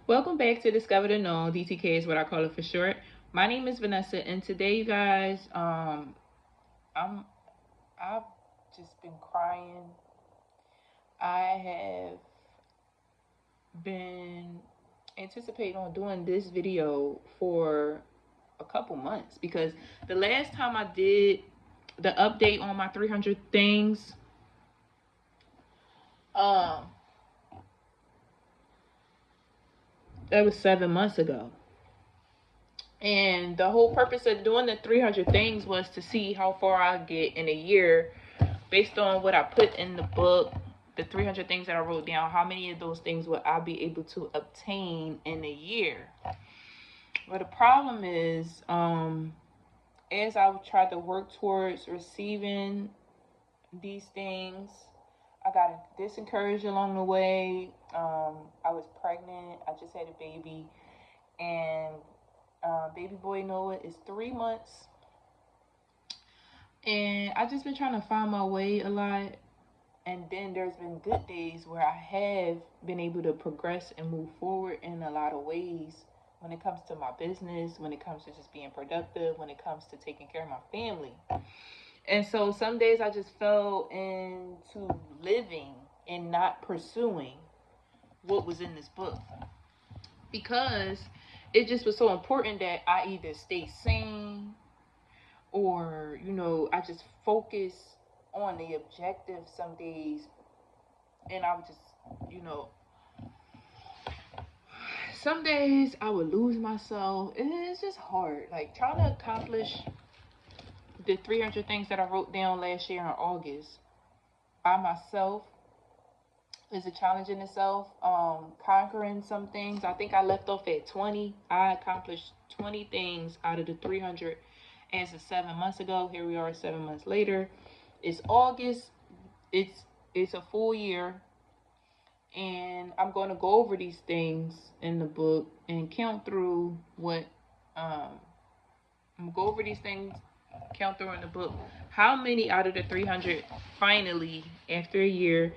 Welcome back to Discover the Known. DTK is what I call it for short. My name is Vanessa, and today, you guys, I'm I've just been crying. I have been anticipating on doing this video for a couple months because the last time I did the update on my 300 things, um, that was 7 months ago. And the whole purpose of doing the 300 things was to see how far I get in a year based on what I put in the book, the 300 things that I wrote down. How many of those things will I be able to obtain in a year? But the problem is, as I tried to work towards receiving these things, I got disencouraged along the way. I was pregnant. I just had a baby. And baby boy Noah is 3 months. And I just been trying to find my way a lot. And then there's been good days where I have been able to progress and move forward in a lot of ways when it comes to my business, when it comes to just being productive, when it comes to taking care of my family. And so some days I just fell into living and not pursuing what was in this book because it just was so important that I either stay sane or, I just focus on the objective some days, and I would just, some days I would lose myself. It's just hard, like trying to accomplish the 300 things that I wrote down last year in August by myself is a challenge in itself. Conquering some things. I think I left off at 20. I accomplished 20 things out of the 300 as of 7 months ago. Here we are 7 months later. It's August. It's a full year. And I'm going to go over these things in the book and count through what I'm going to go over these things, count through in the book. How many out of the 300 finally, after a year,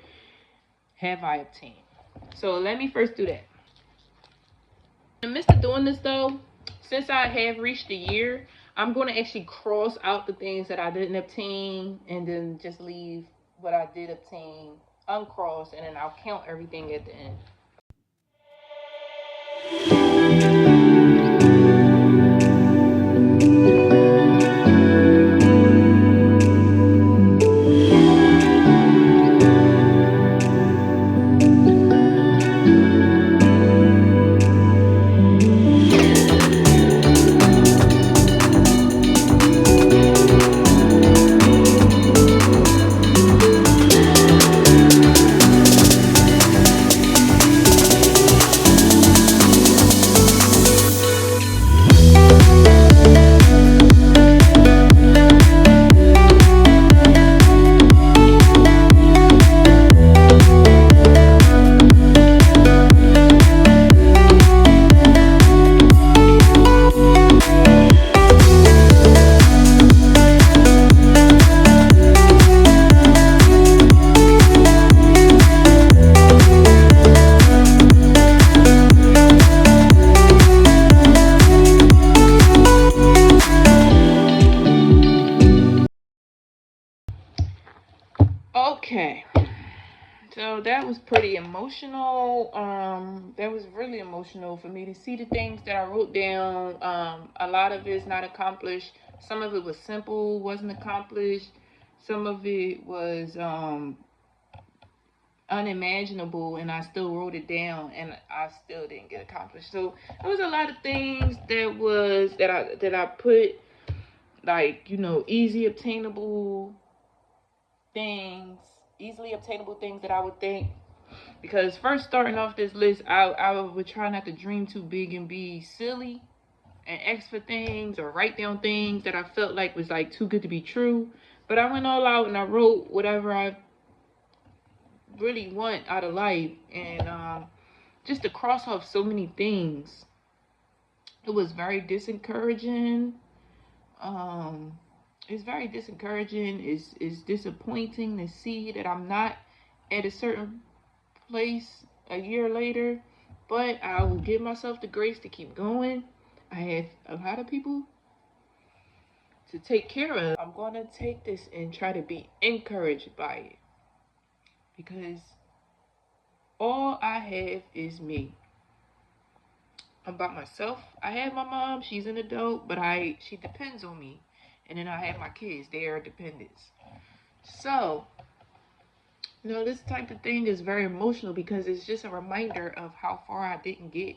have I obtained? So let me first do that. In the midst of doing this though, since I have reached a year, I'm going to actually cross out the things that I didn't obtain and then just leave what I did obtain uncrossed, and then I'll count everything at the end. Okay. So that was pretty emotional. That was really emotional for me to see the things that I wrote down. A lot of it is not accomplished. Some of it was simple, wasn't accomplished. Some of it was unimaginable, and I still wrote it down, and I still didn't get accomplished. So there was a lot of things that I put, like, easy obtainable things, easily obtainable things that I would think. Because first starting off this list, I would try not to dream too big and be silly and ask for things or write down things that I felt like was like too good to be true. But I went all out and I wrote whatever I really want out of life, and just to cross off so many things, it was very disencouraging. Um, it's very discouraging. It's disappointing to see that I'm not at a certain place a year later. But I will give myself the grace to keep going. I have a lot of people to take care of. I'm going to take this and try to be encouraged by it. Because all I have is me. I'm by myself. I have my mom. She's an adult, but she depends on me. And then I have my kids. They are dependents. So, this type of thing is very emotional because it's just a reminder of how far I didn't get.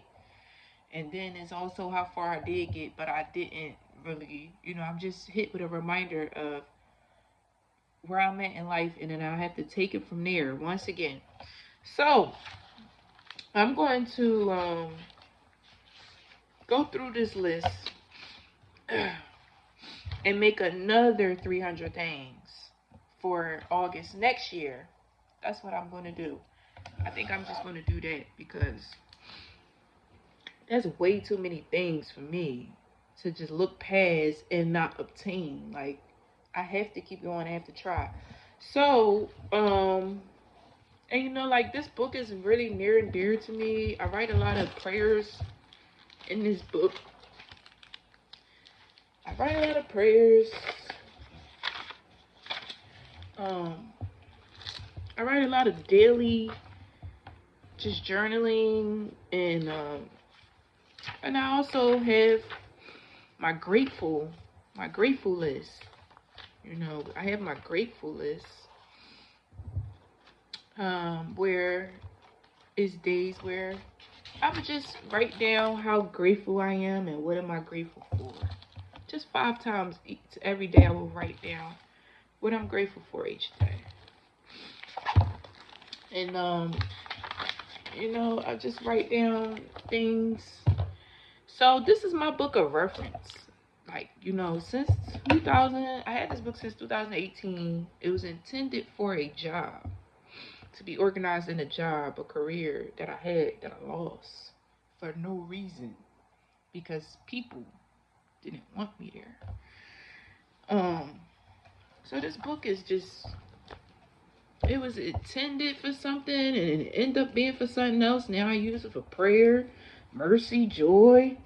And then it's also how far I did get, but I didn't really, I'm just hit with a reminder of where I'm at in life, and then I have to take it from there once again. So, I'm going to go through this list and make another 300 things for August next year. That's what I'm going to do. I think I'm just going to do that because there's way too many things for me to just look past and not obtain. Like, I have to keep going. I have to try. So, and like, this book is really near and dear to me. I write a lot of prayers in this book. I write a lot of prayers. I write a lot of daily, just journaling, and I also have my grateful list. I have my grateful list, where it's days where I would just write down how grateful I am and what am I grateful for. Just 5 times every day I will write down what I'm grateful for each day. And I just write down things. So this is my book of reference. Like, since 2000, I had this book since 2018. It was intended for a job, to be organized in a job, a career that I had that I lost for no reason, because people didn't want me there. So this book is just, it was intended for something and it ended up being for something else. Now I use it for prayer, mercy, joy,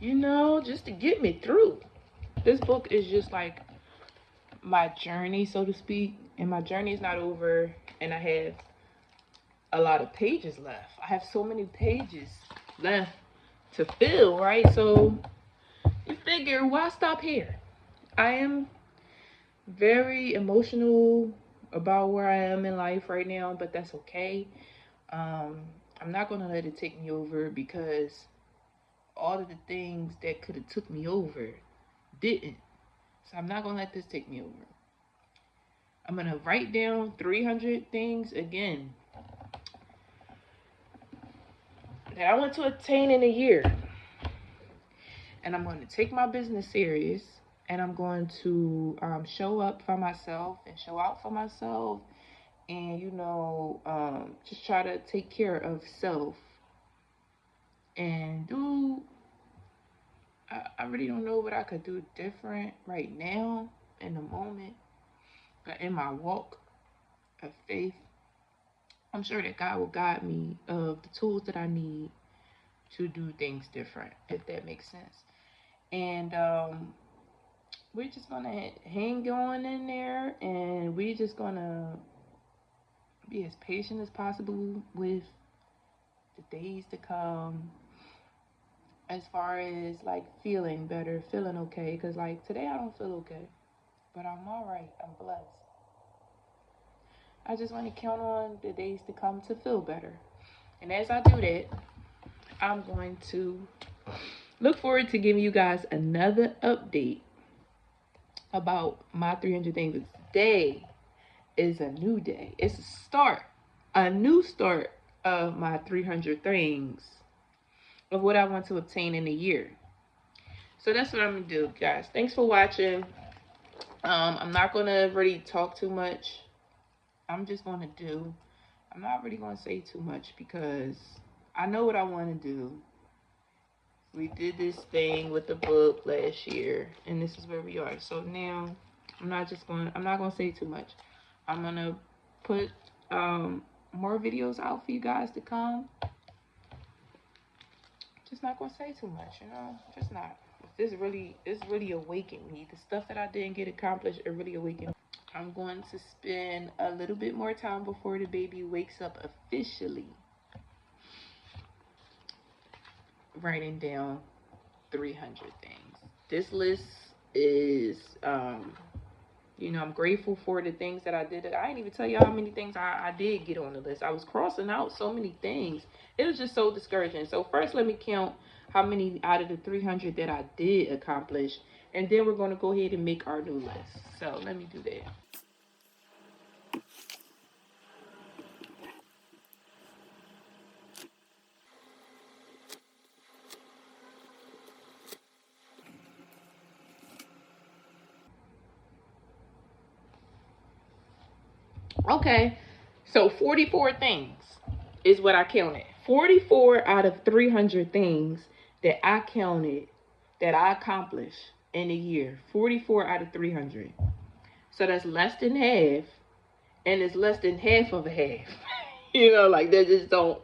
just to get me through. This book is just like my journey, so to speak, and my journey is not over, and I have a lot of pages left. I have so many pages left to fill, right? So you figure, why stop here? I am very emotional about where I am in life right now, but that's okay. I'm not gonna let it take me over, because all of the things that could have took me over didn't. So I'm not gonna let this take me over. I'm gonna write down 300 things again that I want to attain in a year. And I'm going to take my business serious, and I'm going to show up for myself and show out for myself, and just try to take care of self and do. I really don't know what I could do different right now in the moment, but in my walk of faith, I'm sure that God will guide me of the tools that I need to do things different, if that makes sense. And we're just gonna hang on in there, and we're just gonna be as patient as possible with the days to come, as far as like feeling better, feeling okay. Because like today I don't feel okay, but I'm all right. I'm blessed. I just want to count on the days to come to feel better. And as I do that, I'm going to look forward to giving you guys another update about my 300 things. Today is a new day. It's a new start of my 300 things of what I want to obtain in a year. So that's what I'm going to do, guys. Thanks for watching. I'm not going to really talk too much. I'm not really going to say too much, because I know what I want to do. We did this thing with the book last year, and this is where we are. So now I'm not going to say too much. I'm going to put more videos out for you guys to come. just not gonna say too much, you know. Just not. This really awakened me. The stuff that I didn't get accomplished, it really awakened me. I'm going to spend a little bit more time before the baby wakes up officially writing down 300 things. This list is, you know, I'm grateful for the things that I did. I didn't even tell you how many things I did get on the list. I was crossing out so many things. It was just so discouraging. So first, let me count how many out of the 300 that I did accomplish. And then we're going to go ahead and make our new list. So let me do that. Okay, so 44 things is what I counted. 44 out of 300 things that I counted that I accomplished in a year. 44 out of 300. So that's less than half, and it's less than half of a half. You know, like they just don't.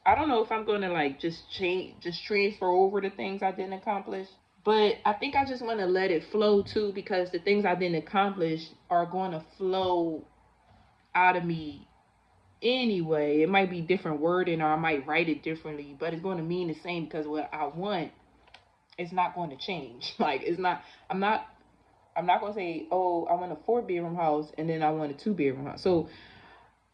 I don't know if I'm gonna like just transfer over the things I didn't accomplish. But I think I just want to let it flow too, because the things I didn't accomplish are going to flow out of me anyway. It might be different wording, or I might write it differently, but it's going to mean the same, because what I want is not going to change. Like, it's not, I'm not going to say, oh, I want a 4-bedroom house and then I want a 2-bedroom house. So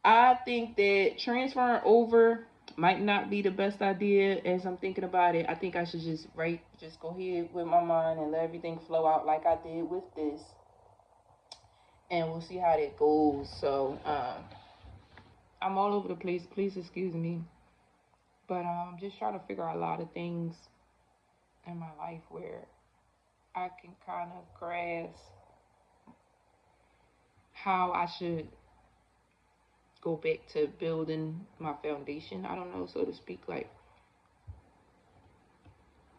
I think that transferring over might not be the best idea. As I'm thinking about it, I think I should just go ahead with my mind and let everything flow out like I did with this, and we'll see how that goes. So I'm all over the place, please excuse me, but I'm just trying to figure out a lot of things in my life where I can kind of grasp how I should go back to building my foundation, I don't know, so to speak. Like,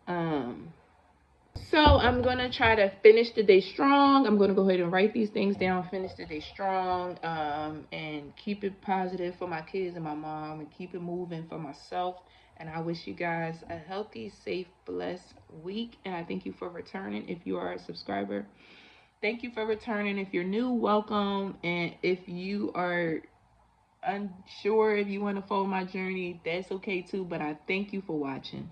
so I'm gonna try to finish the day strong. I'm gonna go ahead and write these things down, finish the day strong, and keep it positive for my kids and my mom, and keep it moving for myself. And I wish you guys a healthy, safe, blessed week, and I thank you for returning if you are a subscriber. Thank you for returning. If you're new, welcome. And if you are unsure if you want to follow my journey, that's okay too, but I thank you for watching.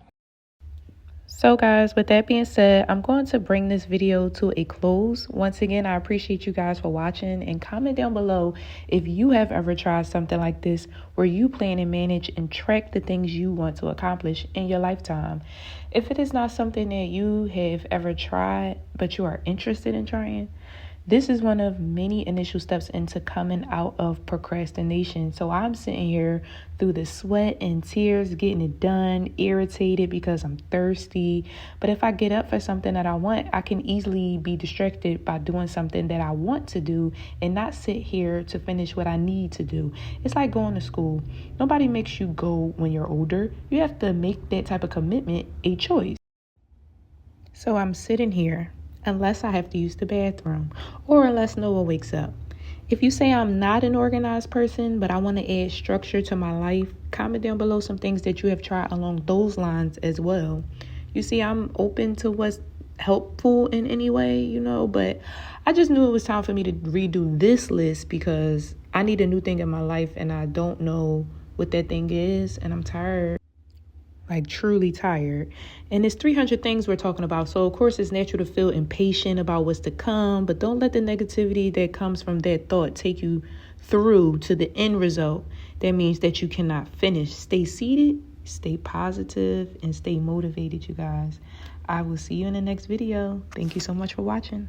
So guys, with that being said, I'm going to bring this video to a close. Once again, I appreciate you guys for watching, and comment down below if you have ever tried something like this where you plan and manage and track the things you want to accomplish in your lifetime. If it is not something that you have ever tried but you are interested in trying, this is one of many initial steps into coming out of procrastination. So I'm sitting here through the sweat and tears, getting it done, irritated because I'm thirsty. But if I get up for something that I want, I can easily be distracted by doing something that I want to do and not sit here to finish what I need to do. It's like going to school. Nobody makes you go when you're older. You have to make that type of commitment a choice. So I'm sitting here unless I have to use the bathroom or unless Noah wakes up. If you say I'm not an organized person, but I want to add structure to my life, comment down below some things that you have tried along those lines as well. You see, I'm open to what's helpful in any way, you know, but I just knew it was time for me to redo this list because I need a new thing in my life and I don't know what that thing is, and I'm tired. Like truly tired. And it's 300 things we're talking about. So of course it's natural to feel impatient about what's to come, but don't let the negativity that comes from that thought take you through to the end result. That means that you cannot finish. Stay seated, stay positive, and stay motivated, you guys. I will see you in the next video. Thank you so much for watching.